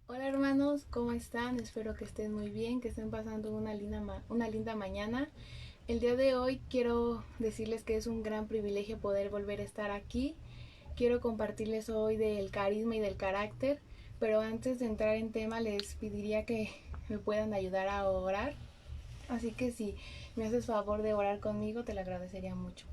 Hola hermanos, ¿cómo están? Espero que estén muy bien, que estén pasando una linda mañana. El día de hoy quiero decirles que es un gran privilegio poder volver a estar aquí. Quiero compartirles hoy del carisma y del carácter, pero antes de entrar en tema les pediría que me puedan ayudar a orar. Así que si me haces favor de orar conmigo, te lo agradecería mucho.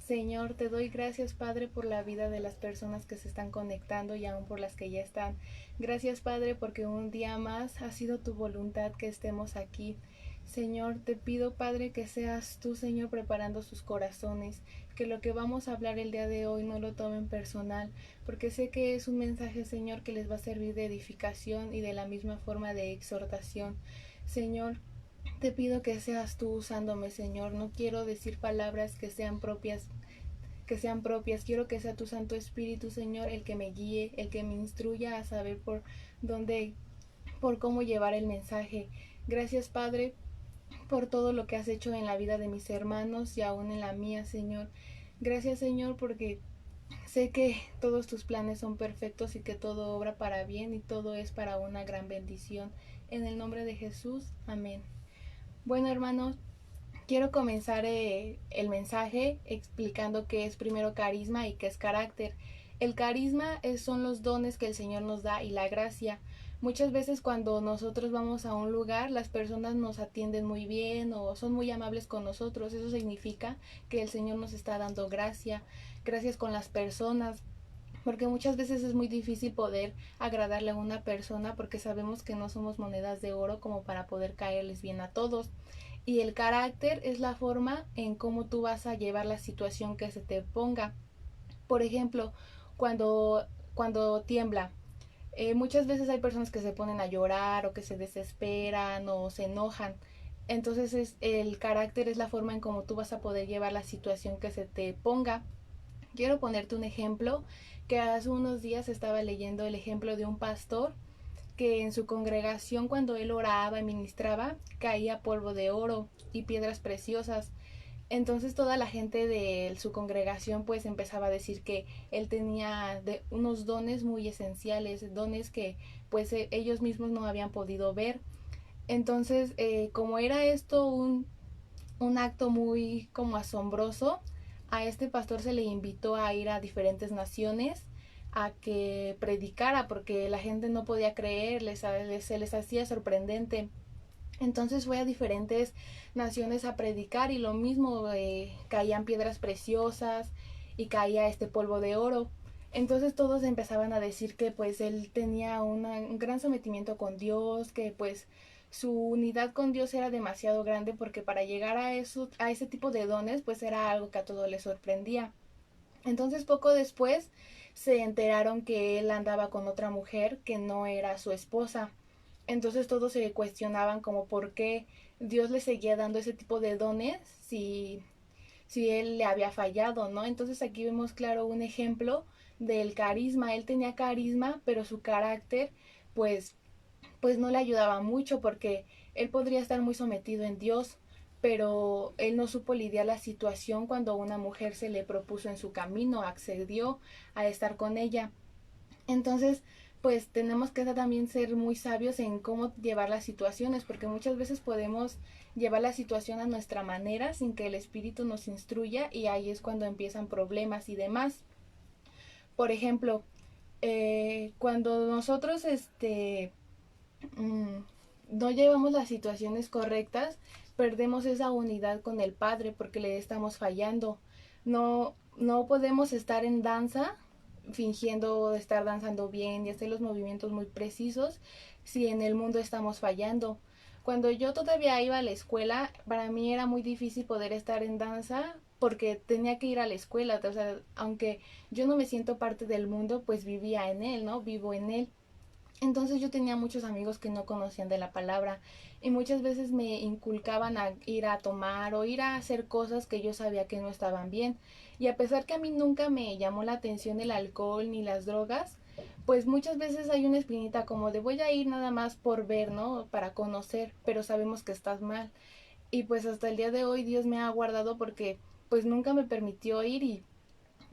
Señor, te doy gracias, Padre, por la vida de las personas que se están conectando y aún por las que ya están. Gracias, Padre, porque un día más ha sido tu voluntad que estemos aquí. Señor, te pido, Padre, que seas tú, Señor, preparando sus corazones, que lo que vamos a hablar el día de hoy no lo tomen personal, porque sé que es un mensaje, Señor, que les va a servir de edificación y de la misma forma de exhortación. Señor, te pido que seas tú usándome, Señor. No quiero decir palabras que sean propias. Quiero que sea tu Santo Espíritu, Señor, el que me guíe, el que me instruya a saber dónde, por cómo llevar el mensaje. Gracias, Padre, por todo lo que has hecho en la vida de mis hermanos y aún en la mía, Señor. Gracias, Señor, porque sé que todos tus planes son perfectos y que todo obra para bien y todo es para una gran bendición. En el nombre de Jesús, amén. Bueno, hermanos, quiero comenzar el mensaje explicando qué es primero carisma y qué es carácter. El carisma son los dones que el Señor nos da y la gracia. Muchas veces cuando nosotros vamos a un lugar, las personas nos atienden muy bien o son muy amables con nosotros. Eso significa que el Señor nos está dando gracia, gracias con las personas, porque muchas veces es muy difícil poder agradarle a una persona porque sabemos que no somos monedas de oro como para poder caerles bien a todos. Y el carácter es la forma en cómo tú vas a llevar la situación que se te ponga. Por ejemplo, cuando tiembla, muchas veces hay personas que se ponen a llorar o que se desesperan o se enojan. Entonces el carácter es la forma en cómo tú vas a poder llevar la situación que se te ponga. Quiero ponerte un ejemplo que hace unos días estaba leyendo el ejemplo de un pastor que en su congregación cuando él oraba y ministraba caía polvo de oro y piedras preciosas. Entonces toda la gente de su congregación pues empezaba a decir que él tenía unos dones muy esenciales, dones que pues ellos mismos no habían podido ver. Entonces como era esto un acto muy como asombroso, a este pastor se le invitó a ir a diferentes naciones a que predicara porque la gente no podía creer, se les hacía sorprendente. Entonces fue a diferentes naciones a predicar y lo mismo, caían piedras preciosas y caía este polvo de oro. Entonces todos empezaban a decir que pues él tenía un gran sometimiento con Dios, que pues su unidad con Dios era demasiado grande porque para llegar a ese tipo de dones pues era algo que a todos les sorprendía. Entonces poco después se enteraron que él andaba con otra mujer que no era su esposa. Entonces todos se cuestionaban como por qué Dios le seguía dando ese tipo de dones si él le había fallado, ¿no? Entonces aquí vemos claro un ejemplo del carisma. Él tenía carisma, pero su carácter pues pues no le ayudaba mucho porque él podría estar muy sometido en Dios, pero él no supo lidiar la situación cuando una mujer se le propuso en su camino, accedió a estar con ella. Entonces, pues tenemos que también ser muy sabios en cómo llevar las situaciones, porque muchas veces podemos llevar la situación a nuestra manera sin que el espíritu nos instruya y ahí es cuando empiezan problemas y demás. Por ejemplo, cuando nosotros mm, no llevamos las situaciones correctas, perdemos esa unidad con el Padre porque le estamos fallando. No podemos estar en danza fingiendo estar danzando bien y hacer los movimientos muy precisos si en el mundo estamos fallando. Cuando yo todavía iba a la escuela, para mí era muy difícil poder estar en danza porque tenía que ir a la escuela, o sea, aunque yo no me siento parte del mundo, pues vivía en él, ¿no? Vivo en él. Entonces yo tenía muchos amigos que no conocían de la palabra y muchas veces me inculcaban a ir a tomar o ir a hacer cosas que yo sabía que no estaban bien. Y a pesar que a mí nunca me llamó la atención el alcohol ni las drogas, pues muchas veces hay una espinita como de voy a ir nada más por ver, ¿no? Para conocer, pero sabemos que estás mal. Y pues hasta el día de hoy Dios me ha guardado porque pues nunca me permitió ir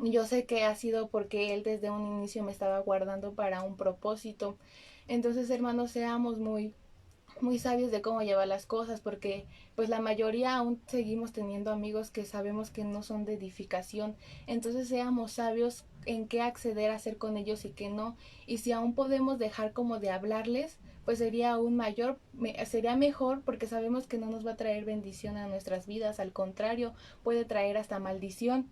Yo sé que ha sido porque Él desde un inicio me estaba guardando para un propósito. Entonces, hermanos, seamos muy sabios de cómo llevar las cosas, porque pues la mayoría aún seguimos teniendo amigos que sabemos que no son de edificación. Entonces seamos sabios en qué acceder a hacer con ellos y qué no. Y si aún podemos dejar como de hablarles, pues sería aún sería mejor, porque sabemos que no nos va a traer bendición a nuestras vidas, al contrario, puede traer hasta maldición.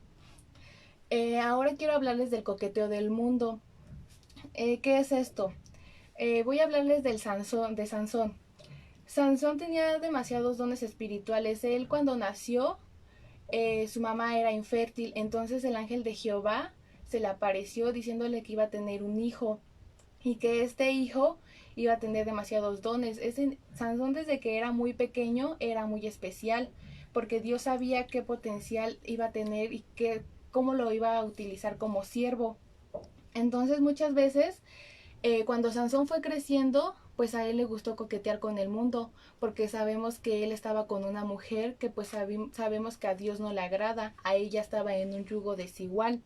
Ahora quiero hablarles del coqueteo del mundo. ¿Qué es esto? Voy a hablarles de Sansón. Sansón tenía demasiados dones espirituales. Él cuando nació, su mamá era infértil, entonces el ángel de Jehová se le apareció diciéndole que iba a tener un hijo y que este hijo iba a tener demasiados dones. Sansón desde que era muy pequeño era muy especial porque Dios sabía qué potencial iba a tener y cómo lo iba a utilizar como siervo. Entonces muchas veces cuando Sansón fue creciendo, pues a él le gustó coquetear con el mundo, porque sabemos que él estaba con una mujer que pues sabemos que a Dios no le agrada, a ella estaba en un yugo desigual.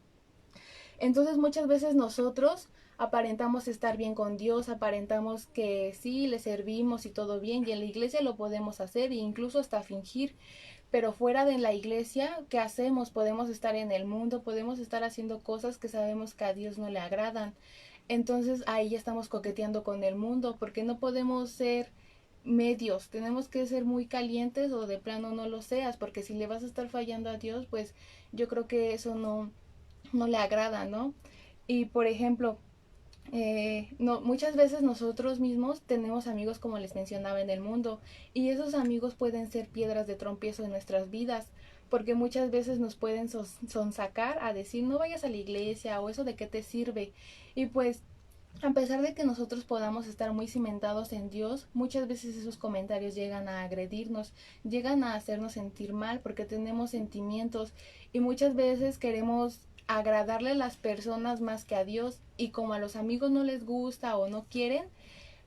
Entonces muchas veces nosotros aparentamos estar bien con Dios, aparentamos que sí, le servimos y todo bien, y en la iglesia lo podemos hacer e incluso hasta fingir, pero fuera de la iglesia, ¿qué hacemos? Podemos estar en el mundo, podemos estar haciendo cosas que sabemos que a Dios no le agradan. Entonces ahí ya estamos coqueteando con el mundo, porque no podemos ser medios, tenemos que ser muy calientes o de plano no lo seas, porque si le vas a estar fallando a Dios, pues yo creo que eso no le agrada, ¿no? Y por ejemplo, no, muchas veces nosotros mismos tenemos amigos como les mencionaba en el mundo y esos amigos pueden ser piedras de tropiezo en nuestras vidas porque muchas veces nos pueden sonsacar a decir no vayas a la iglesia o eso de qué te sirve y pues a pesar de que nosotros podamos estar muy cimentados en Dios, muchas veces esos comentarios llegan a agredirnos, llegan a hacernos sentir mal porque tenemos sentimientos y muchas veces queremos agradarle a las personas más que a Dios y como a los amigos no les gusta o no quieren,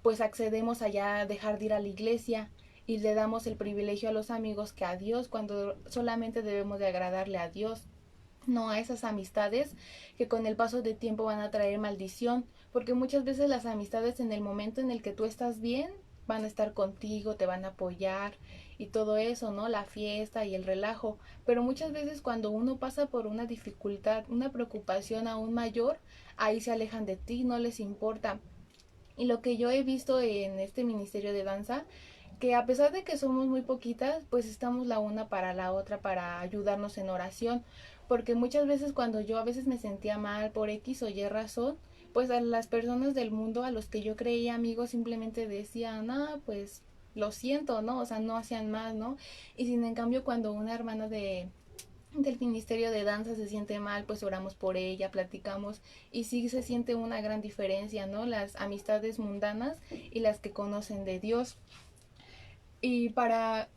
pues accedemos a ya dejar de ir a la iglesia y le damos el privilegio a los amigos que a Dios cuando solamente debemos de agradarle a Dios, no a esas amistades que con el paso de tiempo van a traer maldición, porque muchas veces las amistades en el momento en el que tú estás bien van a estar contigo, te van a apoyar y todo eso, ¿no? La fiesta y el relajo, pero muchas veces cuando uno pasa por una dificultad, una preocupación aún mayor, ahí se alejan de ti, no les importa. Y lo que yo he visto en este ministerio de danza, que a pesar de que somos muy poquitas, pues estamos la una para la otra para ayudarnos en oración, porque muchas veces cuando yo a veces me sentía mal por X o Y razón, pues a las personas del mundo a los que yo creía amigos simplemente decían, ah, pues lo siento, ¿no? O sea, no hacían más, ¿no? Y sin en cambio cuando una hermana del ministerio de danza se siente mal, pues oramos por ella, platicamos y sí se siente una gran diferencia, ¿no? Las amistades mundanas y las que conocen de Dios. Y para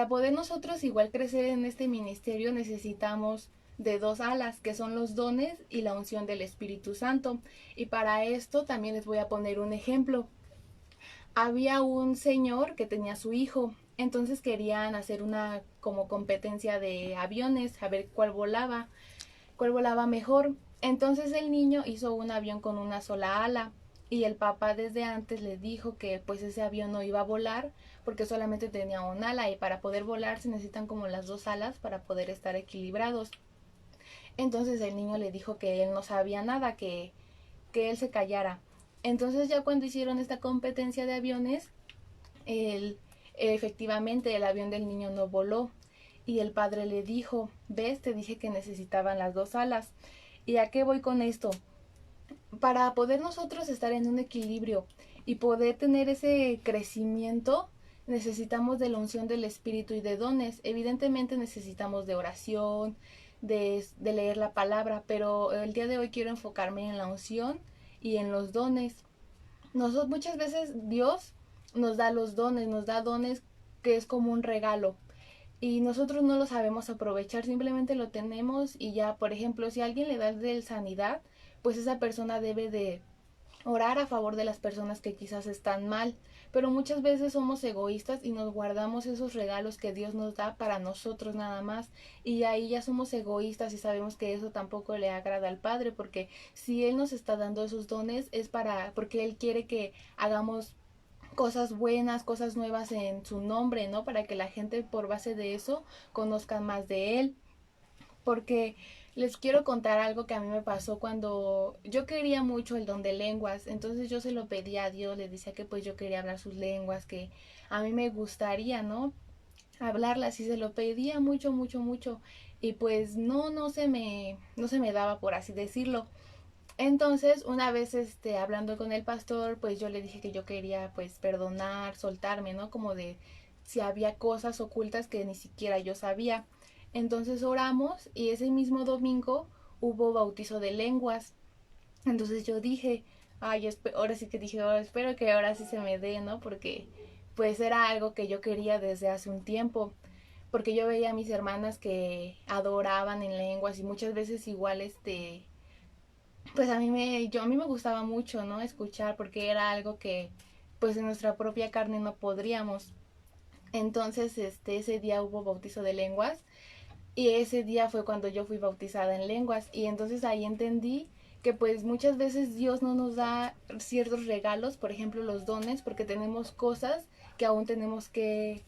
poder nosotros igual crecer en este ministerio necesitamos de dos alas, que son los dones y la unción del Espíritu Santo. Y para esto también les voy a poner un ejemplo. Había un señor que tenía su hijo, entonces querían hacer una como competencia de aviones, a ver cuál volaba mejor. Entonces el niño hizo un avión con una sola ala y el papá desde antes le dijo que pues ese avión no iba a volar porque solamente tenía un ala y para poder volar se necesitan como las dos alas para poder estar equilibrados. Entonces el niño le dijo que él no sabía nada, que él se callara. Entonces ya cuando hicieron esta competencia de aviones, él, efectivamente el avión del niño no voló y el padre le dijo, ves, te dije que necesitaban las dos alas. ¿Y a qué voy con esto? Para poder nosotros estar en un equilibrio y poder tener ese crecimiento, necesitamos de la unción del Espíritu y de dones. Evidentemente necesitamos de oración, de leer la palabra, pero el día de hoy quiero enfocarme en la unción y en los dones. Muchas veces Dios nos da los dones, nos da dones que es como un regalo y nosotros no lo sabemos aprovechar, simplemente lo tenemos y ya, por ejemplo, si a alguien le da de sanidad, pues esa persona debe de orar a favor de las personas que quizás están mal, pero muchas veces somos egoístas y nos guardamos esos regalos que Dios nos da para nosotros nada más, y ahí ya somos egoístas y sabemos que eso tampoco le agrada al Padre, porque si Él nos está dando esos dones es porque Él quiere que hagamos cosas buenas, cosas nuevas en su nombre, ¿no? Para que la gente por base de eso conozca más de Él. Porque les quiero contar algo que a mí me pasó cuando yo quería mucho el don de lenguas, entonces yo se lo pedía a Dios, le decía que pues yo quería hablar sus lenguas, que a mí me gustaría, ¿no? Hablarlas, y se lo pedía mucho, mucho, mucho, y pues no se me daba, por así decirlo. Entonces, una vez hablando con el pastor, pues yo le dije que yo quería pues perdonar, soltarme, ¿no? Como de si había cosas ocultas que ni siquiera yo sabía. Entonces oramos y ese mismo domingo hubo bautizo de lenguas. Entonces yo dije, ay, ahora sí que dije, "Oh, espero que ahora sí se me dé, ¿no? Porque pues era algo que yo quería desde hace un tiempo. Porque yo veía a mis hermanas que adoraban en lenguas y muchas veces igual pues a mí me gustaba mucho, ¿no? Escuchar, porque era algo que pues en nuestra propia carne no podríamos. Entonces, ese día hubo bautizo de lenguas, y ese día fue cuando yo fui bautizada en lenguas, y entonces ahí entendí que pues muchas veces Dios no nos da ciertos regalos, por ejemplo los dones, porque tenemos cosas que aún tenemos que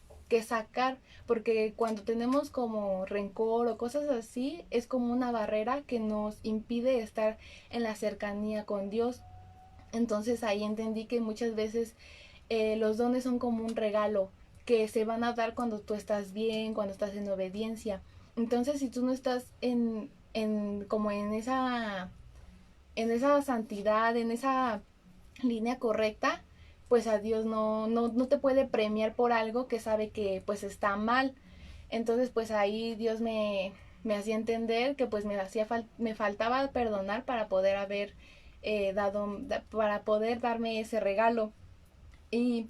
sacar, porque cuando tenemos como rencor o cosas así, es como una barrera que nos impide estar en la cercanía con Dios. Entonces ahí entendí que muchas veces los dones son como un regalo que se van a dar cuando tú estás bien, cuando estás en obediencia. Entonces si tú no estás como en esa santidad, en esa línea correcta, pues a Dios no te puede premiar por algo que sabe que pues está mal. Entonces pues ahí Dios me hacía entender que pues me faltaba perdonar para poder haber para poder darme ese regalo. Y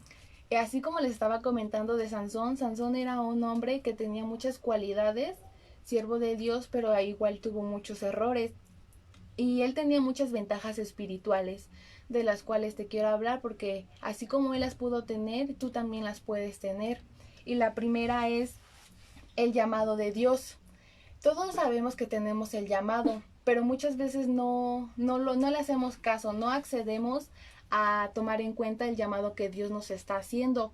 así como les estaba comentando de Sansón, Sansón era un hombre que tenía muchas cualidades, siervo de Dios, pero igual tuvo muchos errores. Y él tenía muchas ventajas espirituales, de las cuales te quiero hablar, porque así como él las pudo tener, tú también las puedes tener. Y la primera es el llamado de Dios. Todos sabemos que tenemos el llamado, pero muchas veces no le hacemos caso, no accedemos a tomar en cuenta el llamado que Dios nos está haciendo.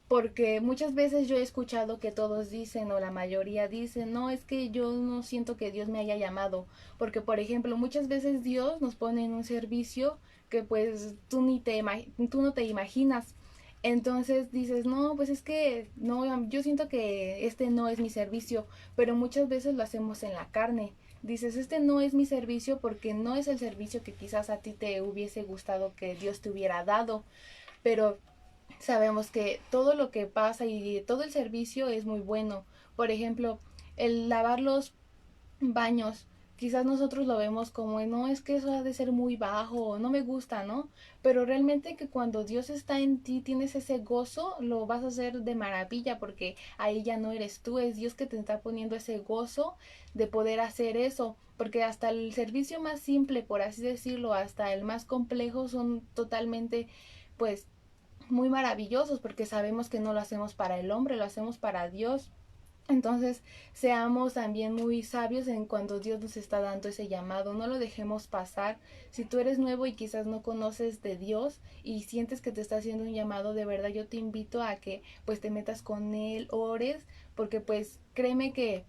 Porque muchas veces yo he escuchado que todos dicen, o la mayoría dicen, no, es que yo no siento que Dios me haya llamado. Porque, por ejemplo, muchas veces Dios nos pone en un servicio que pues tú no te imaginas. Entonces dices, no, pues es que no, yo siento que este no es mi servicio, pero muchas veces lo hacemos en la carne. Dices, este no es mi servicio porque no es el servicio que quizás a ti te hubiese gustado que Dios te hubiera dado, pero sabemos que todo lo que pasa y todo el servicio es muy bueno. Por ejemplo, el lavar los baños, quizás nosotros lo vemos como, no, es que eso ha de ser muy bajo, no me gusta, ¿no? Pero realmente que cuando Dios está en ti, tienes ese gozo, lo vas a hacer de maravilla, porque ahí ya no eres tú, es Dios que te está poniendo ese gozo de poder hacer eso, porque hasta el servicio más simple, por así decirlo, hasta el más complejo son totalmente, pues, muy maravillosos, porque sabemos que no lo hacemos para el hombre, lo hacemos para Dios. Entonces, seamos también muy sabios en cuando Dios nos está dando ese llamado, no lo dejemos pasar. Si tú eres nuevo y quizás no conoces de Dios y sientes que te está haciendo un llamado, de verdad yo te invito a que pues te metas con Él, ores, porque pues créeme que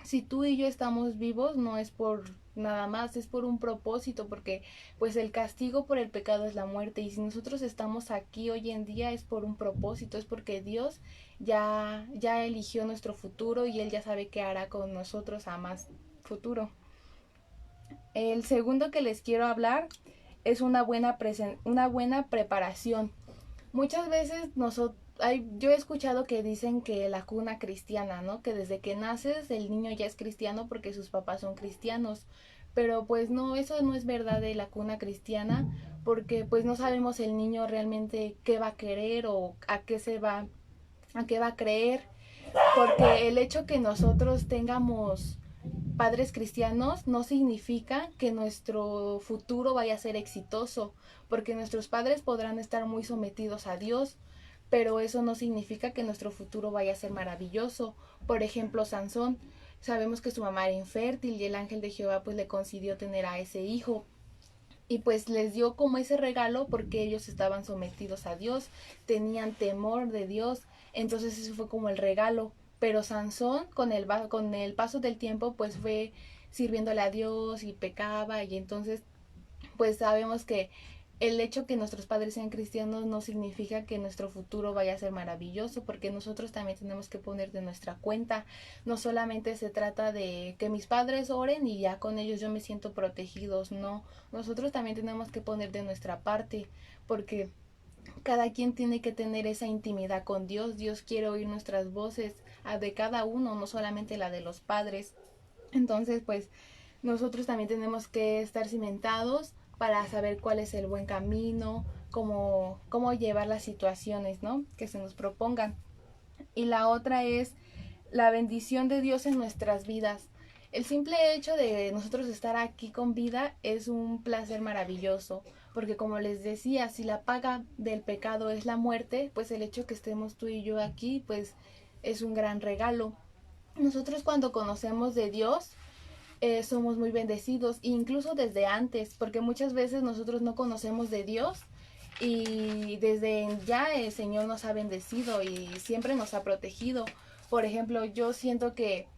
si tú y yo estamos vivos no es por nada más, es por un propósito, porque pues el castigo por el pecado es la muerte, y si nosotros estamos aquí hoy en día es por un propósito, es porque Dios ya eligió nuestro futuro y él ya sabe qué hará con nosotros a más futuro. El segundo que les quiero hablar es una buena preparación. Muchas veces yo he escuchado que dicen que la cuna cristiana, ¿no? Que desde que naces el niño ya es cristiano porque sus papás son cristianos. Pero pues no, eso no es verdad de la cuna cristiana, porque pues no sabemos el niño realmente qué va a querer o a qué va a creer, porque el hecho que nosotros tengamos padres cristianos no significa que nuestro futuro vaya a ser exitoso, porque nuestros padres podrán estar muy sometidos a Dios, pero eso no significa que nuestro futuro vaya a ser maravilloso. Por ejemplo, Sansón, sabemos que su mamá era infértil y el ángel de Jehová pues le concedió tener a ese hijo. Y pues les dio como ese regalo porque ellos estaban sometidos a Dios, tenían temor de Dios, entonces eso fue como el regalo. Pero Sansón con el paso del tiempo pues fue sirviéndole a Dios y pecaba, y entonces pues sabemos que el hecho que nuestros padres sean cristianos no significa que nuestro futuro vaya a ser maravilloso, porque nosotros también tenemos que poner de nuestra cuenta. No solamente se trata de que mis padres oren y ya con ellos yo me siento protegidos, no, nosotros también tenemos que poner de nuestra parte, porque cada quien tiene que tener esa intimidad con Dios. Dios quiere oír nuestras voces, de cada uno, no solamente la de los padres. Entonces, pues nosotros también tenemos que estar cimentados para saber cuál es el buen camino, cómo llevar las situaciones, ¿no?, que se nos propongan. Y la otra es la bendición de Dios en nuestras vidas. El simple hecho de nosotros estar aquí con vida es un placer maravilloso, porque como les decía, si la paga del pecado es la muerte, pues el hecho que estemos tú y yo aquí, pues es un gran regalo. Nosotros cuando conocemos de Dios, somos muy bendecidos, incluso desde antes, porque muchas veces nosotros no conocemos de Dios y desde ya el Señor nos ha bendecido y siempre nos ha protegido. Por ejemplo, yo siento que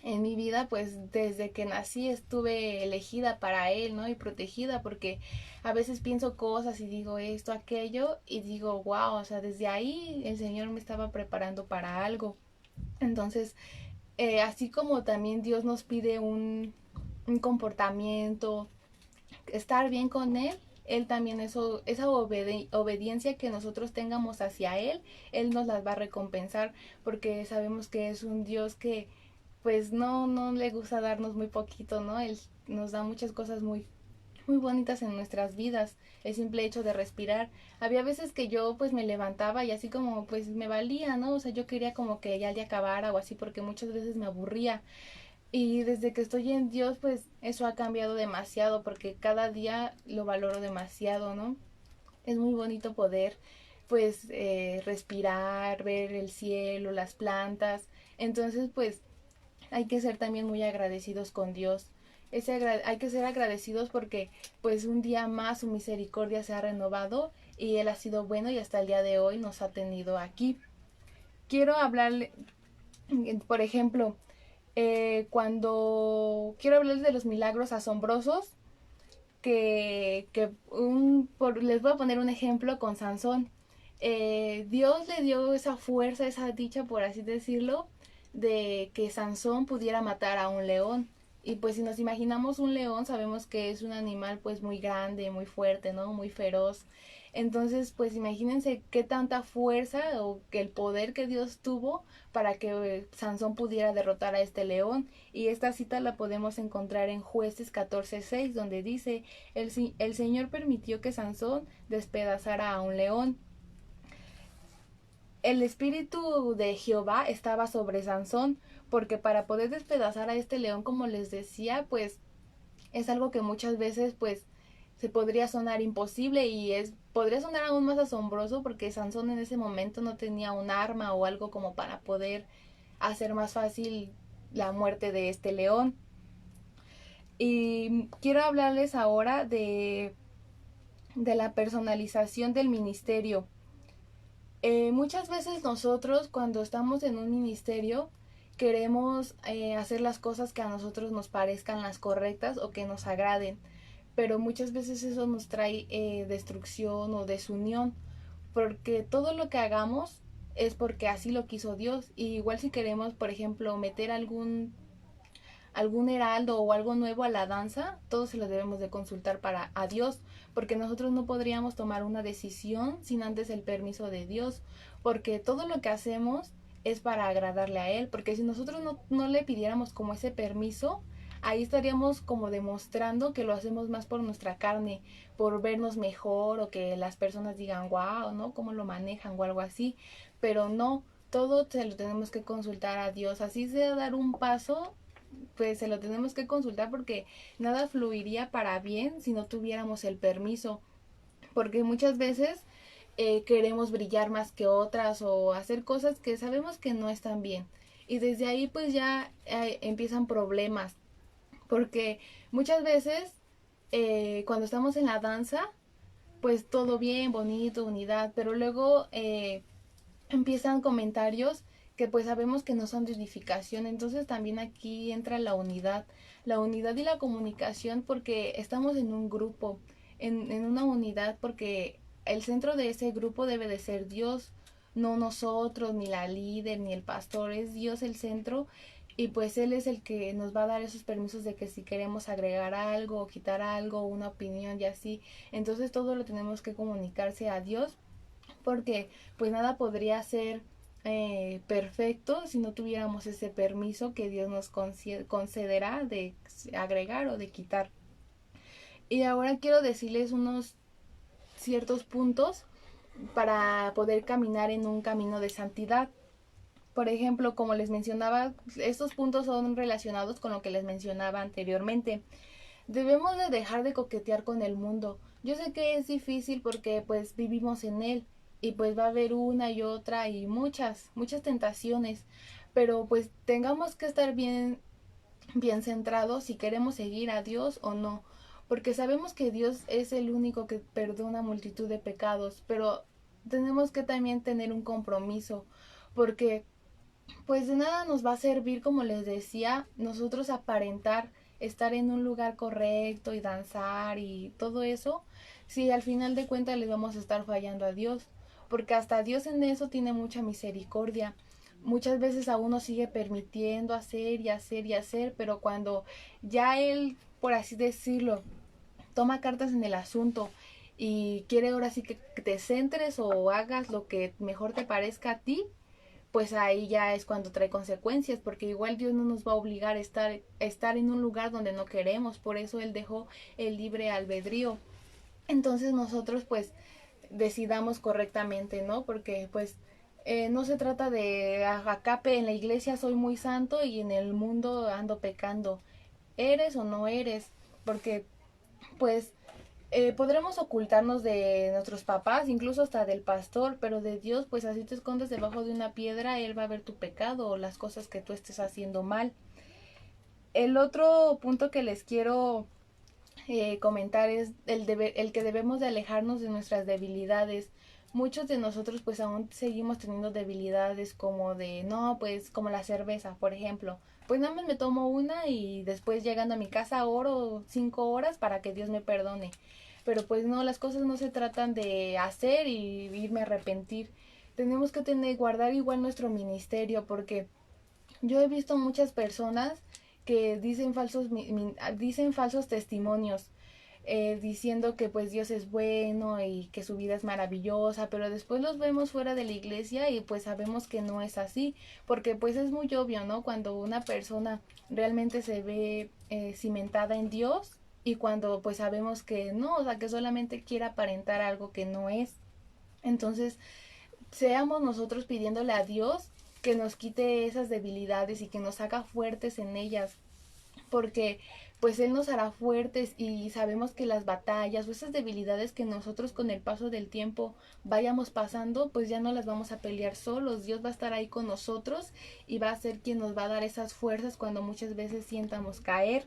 en mi vida, pues desde que nací estuve elegida para Él, ¿no? Y protegida, porque a veces pienso cosas y digo esto, aquello, y digo, wow, o sea, desde ahí el Señor me estaba preparando para algo. Entonces, así como también Dios nos pide un comportamiento, estar bien con Él también esa obediencia que nosotros tengamos hacia Él nos las va a recompensar, porque sabemos que es un Dios que pues no le gusta darnos muy poquito, ¿no? Él nos da muchas cosas muy bonitas en nuestras vidas, el simple hecho de respirar. Había veces que yo pues me levantaba y así como pues me valía, ¿no? O sea, yo quería como que ya el día acabara o así, porque muchas veces me aburría. Y desde que estoy en Dios, pues eso ha cambiado demasiado, porque cada día lo valoro demasiado, ¿no? Es muy bonito poder pues respirar, ver el cielo, las plantas. Entonces pues hay que ser también muy agradecidos con Dios. Hay que ser agradecidos porque pues un día más su misericordia se ha renovado y Él ha sido bueno y hasta el día de hoy nos ha tenido aquí. Quiero hablarle, por ejemplo, cuando quiero hablarles de los milagros asombrosos les voy a poner un ejemplo con Sansón. Dios le dio esa fuerza, esa dicha, por así decirlo, de que Sansón pudiera matar a un león. Y pues si nos imaginamos un león, sabemos que es un animal pues muy grande, muy fuerte, ¿no? Muy feroz. Entonces, pues imagínense qué tanta fuerza o que el poder que Dios tuvo para que Sansón pudiera derrotar a este león. Y esta cita la podemos encontrar en Jueces 14:6, donde dice, el Señor permitió que Sansón despedazara a un león. El espíritu de Jehová estaba sobre Sansón, porque para poder despedazar a este león, como les decía, pues es algo que muchas veces pues se podría sonar imposible y podría sonar aún más asombroso, porque Sansón en ese momento no tenía un arma o algo como para poder hacer más fácil la muerte de este león. Y quiero hablarles ahora de la personalización del ministerio. Muchas veces nosotros cuando estamos en un ministerio queremos hacer las cosas que a nosotros nos parezcan las correctas o que nos agraden, pero muchas veces eso nos trae destrucción o desunión, porque todo lo que hagamos es porque así lo quiso Dios. Y igual si queremos, por ejemplo, meter algún heraldo o algo nuevo a la danza, todo se lo debemos de consultar para a Dios, porque nosotros no podríamos tomar una decisión sin antes el permiso de Dios, porque todo lo que hacemos es para agradarle a Él, porque si nosotros no le pidiéramos como ese permiso, ahí estaríamos como demostrando que lo hacemos más por nuestra carne, por vernos mejor o que las personas digan, wow, ¿no? ¿Cómo lo manejan o algo así? Pero no, todo se lo tenemos que consultar a Dios, así sea dar un paso pues se lo tenemos que consultar porque nada fluiría para bien si no tuviéramos el permiso. Porque muchas veces queremos brillar más que otras o hacer cosas que sabemos que no están bien. Y desde ahí pues ya empiezan problemas. Porque muchas veces cuando estamos en la danza, pues todo bien, bonito, unidad, pero luego empiezan comentarios que pues sabemos que no son de edificación, entonces también aquí entra la unidad y la comunicación porque estamos en un grupo, en una unidad porque el centro de ese grupo debe de ser Dios, no nosotros, ni la líder, ni el pastor, es Dios el centro y pues Él es el que nos va a dar esos permisos de que si queremos agregar algo o quitar algo, una opinión y así, entonces todo lo tenemos que comunicarse a Dios porque pues nada podría ser perfecto si no tuviéramos ese permiso que Dios nos concederá de agregar o de quitar. Y ahora quiero decirles unos ciertos puntos para poder caminar en un camino de santidad. Por ejemplo, como les mencionaba, estos puntos son relacionados con lo que les mencionaba anteriormente. Debemos de dejar de coquetear con el mundo. Yo sé que es difícil porque pues vivimos en él y pues va a haber una y otra y muchas tentaciones, pero pues tengamos que estar bien centrados si queremos seguir a Dios o no, porque sabemos que Dios es el único que perdona multitud de pecados, pero tenemos que también tener un compromiso, porque pues de nada nos va a servir, como les decía, nosotros aparentar estar en un lugar correcto y danzar y todo eso, si al final de cuentas le vamos a estar fallando a Dios, porque hasta Dios en eso tiene mucha misericordia. Muchas veces a uno sigue permitiendo hacer y hacer y hacer, pero cuando ya Él, por así decirlo, toma cartas en el asunto y quiere ahora sí que te centres o hagas lo que mejor te parezca a ti, pues ahí ya es cuando trae consecuencias, porque igual Dios no nos va a obligar a estar en un lugar donde no queremos, por eso Él dejó el libre albedrío. Entonces nosotros pues decidamos correctamente, ¿no? Porque pues no se trata de acá en la iglesia soy muy santo y en el mundo ando pecando. ¿Eres o no eres? Porque pues podremos ocultarnos de nuestros papás, incluso hasta del pastor, pero de Dios, pues así te escondes debajo de una piedra, Él va a ver tu pecado o las cosas que tú estés haciendo mal. El otro punto que les quiero comentar es el que debemos de alejarnos de nuestras debilidades. Muchos de nosotros pues aún seguimos teniendo debilidades como de, no, pues como la cerveza, por ejemplo. Pues nada más me tomo una y después llegando a mi casa oro 5 horas para que Dios me perdone. Pero pues no, las cosas no se tratan de hacer y irme a arrepentir. Tenemos que guardar igual nuestro ministerio porque yo he visto muchas personas que dicen falsos testimonios diciendo que pues Dios es bueno y que su vida es maravillosa, pero después los vemos fuera de la iglesia y pues sabemos que no es así, porque pues es muy obvio, ¿no? Cuando una persona realmente se ve cimentada en Dios y cuando pues sabemos que no, o sea, que solamente quiere aparentar algo que no es. Entonces, seamos nosotros pidiéndole a Dios que nos quite esas debilidades y que nos haga fuertes en ellas, porque pues Él nos hará fuertes y sabemos que las batallas o esas debilidades que nosotros con el paso del tiempo vayamos pasando, pues ya no las vamos a pelear solos, Dios va a estar ahí con nosotros y va a ser quien nos va a dar esas fuerzas cuando muchas veces sientamos caer.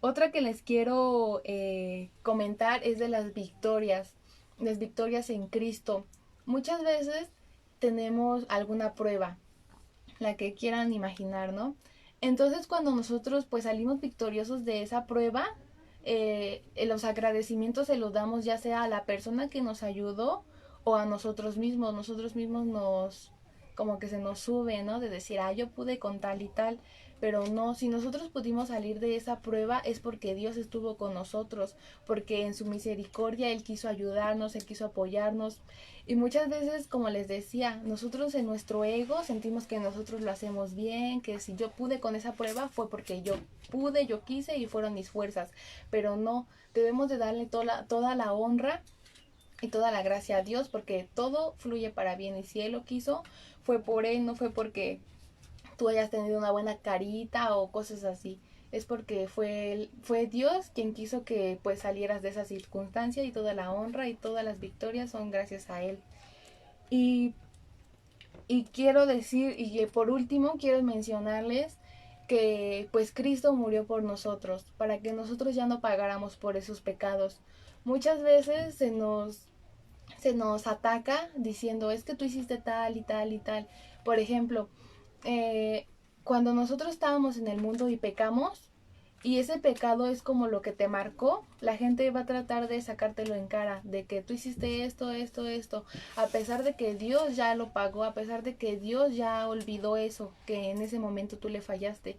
Otra que les quiero comentar es de las victorias en Cristo. Muchas veces tenemos alguna prueba, la que quieran imaginar, ¿no? Entonces cuando nosotros pues salimos victoriosos de esa prueba, los agradecimientos se los damos ya sea a la persona que nos ayudó o a nosotros mismos. Nosotros mismos nos, como que se nos sube, ¿no? De decir, ah, yo pude con tal y tal. Pero no, si nosotros pudimos salir de esa prueba es porque Dios estuvo con nosotros, porque en su misericordia Él quiso ayudarnos, Él quiso apoyarnos. Y muchas veces, como les decía, nosotros en nuestro ego sentimos que nosotros lo hacemos bien, que si yo pude con esa prueba fue porque yo pude, yo quise y fueron mis fuerzas. Pero no, debemos de darle toda la honra y toda la gracia a Dios porque todo fluye para bien y si Él lo quiso fue por Él, no fue porque tú hayas tenido una buena carita o cosas así. Es porque fue Dios quien quiso que pues salieras de esa circunstancia, y toda la honra y todas las victorias son gracias a Él. Y, y quiero decir, y por último quiero mencionarles que pues Cristo murió por nosotros, para que nosotros ya no pagáramos por esos pecados. Muchas veces se nos ataca diciendo, es que tú hiciste tal y tal y tal. Por ejemplo, eh, cuando nosotros estábamos en el mundo y pecamos, y ese pecado es como lo que te marcó, la gente va a tratar de sacártelo en cara, de que tú hiciste esto, esto, esto, a pesar de que Dios ya lo pagó, a pesar de que Dios ya olvidó eso, que en ese momento tú le fallaste.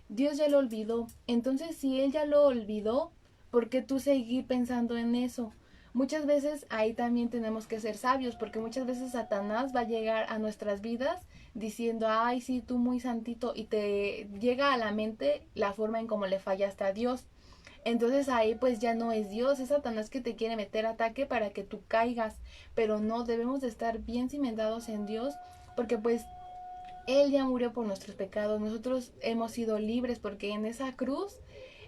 Dios ya lo olvidó. Entonces, si Él ya lo olvidó, ¿por qué tú seguir pensando en eso? Muchas veces ahí también tenemos que ser sabios, porque muchas veces Satanás va a llegar a nuestras vidas diciendo, ay, sí, tú muy santito, y te llega a la mente la forma en cómo le fallaste a Dios. Entonces ahí pues ya no es Dios, es Satanás que te quiere meter ataque para que tú caigas, pero no, debemos de estar bien cimentados en Dios, porque pues Él ya murió por nuestros pecados, nosotros hemos sido libres porque en esa cruz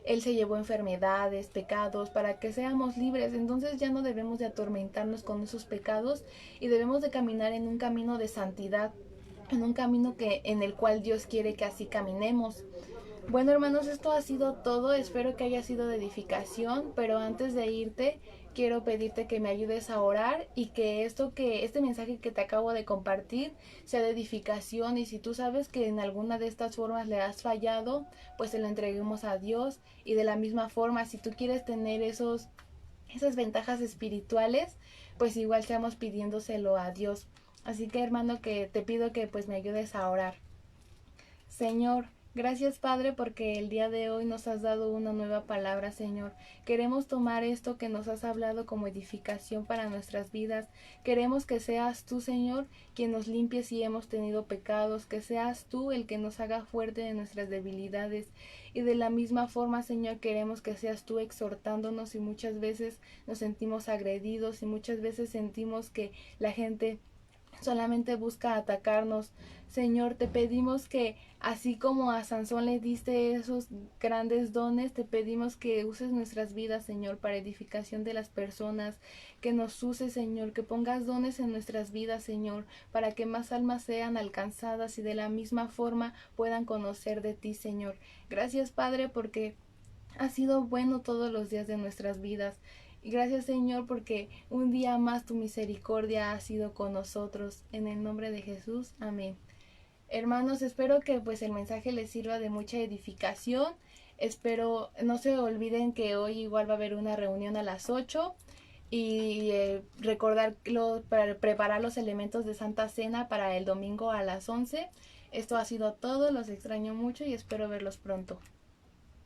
Él se llevó enfermedades, pecados, para que seamos libres. Entonces ya no debemos de atormentarnos con esos pecados, y debemos de caminar en un camino de santidad, en un camino en el cual Dios quiere que así caminemos. Bueno, hermanos, esto ha sido todo. Espero que haya sido de edificación, pero antes de irte, quiero pedirte que me ayudes a orar, y que este mensaje que te acabo de compartir sea de edificación, y si tú sabes que en alguna de estas formas le has fallado, pues se lo entreguemos a Dios. Y de la misma forma, si tú quieres tener esas ventajas espirituales, pues igual estamos pidiéndoselo a Dios. Así que, hermano, que te pido que pues me ayudes a orar. Señor, gracias Padre, porque el día de hoy nos has dado una nueva palabra, Señor. Queremos tomar esto que nos has hablado como edificación para nuestras vidas. Queremos que seas tú, Señor, quien nos limpie si hemos tenido pecados, que seas tú el que nos haga fuerte de nuestras debilidades. Y de la misma forma, Señor, queremos que seas tú exhortándonos si muchas veces nos sentimos agredidos, y muchas veces sentimos que la gente solamente busca atacarnos. Señor, te pedimos que así como a Sansón le diste esos grandes dones, te pedimos que uses nuestras vidas, Señor, para edificación de las personas, que nos uses, Señor, que pongas dones en nuestras vidas, Señor, para que más almas sean alcanzadas y de la misma forma puedan conocer de ti, Señor. Gracias, Padre, porque ha sido bueno todos los días de nuestras vidas. Y gracias, Señor, porque un día más tu misericordia ha sido con nosotros. En el nombre de Jesús, amén. Hermanos, espero que pues el mensaje les sirva de mucha edificación. Espero, no se olviden que hoy igual va a haber una reunión a las 8, y para preparar los elementos de Santa Cena para el domingo a las 11. Esto ha sido todo, los extraño mucho y espero verlos pronto.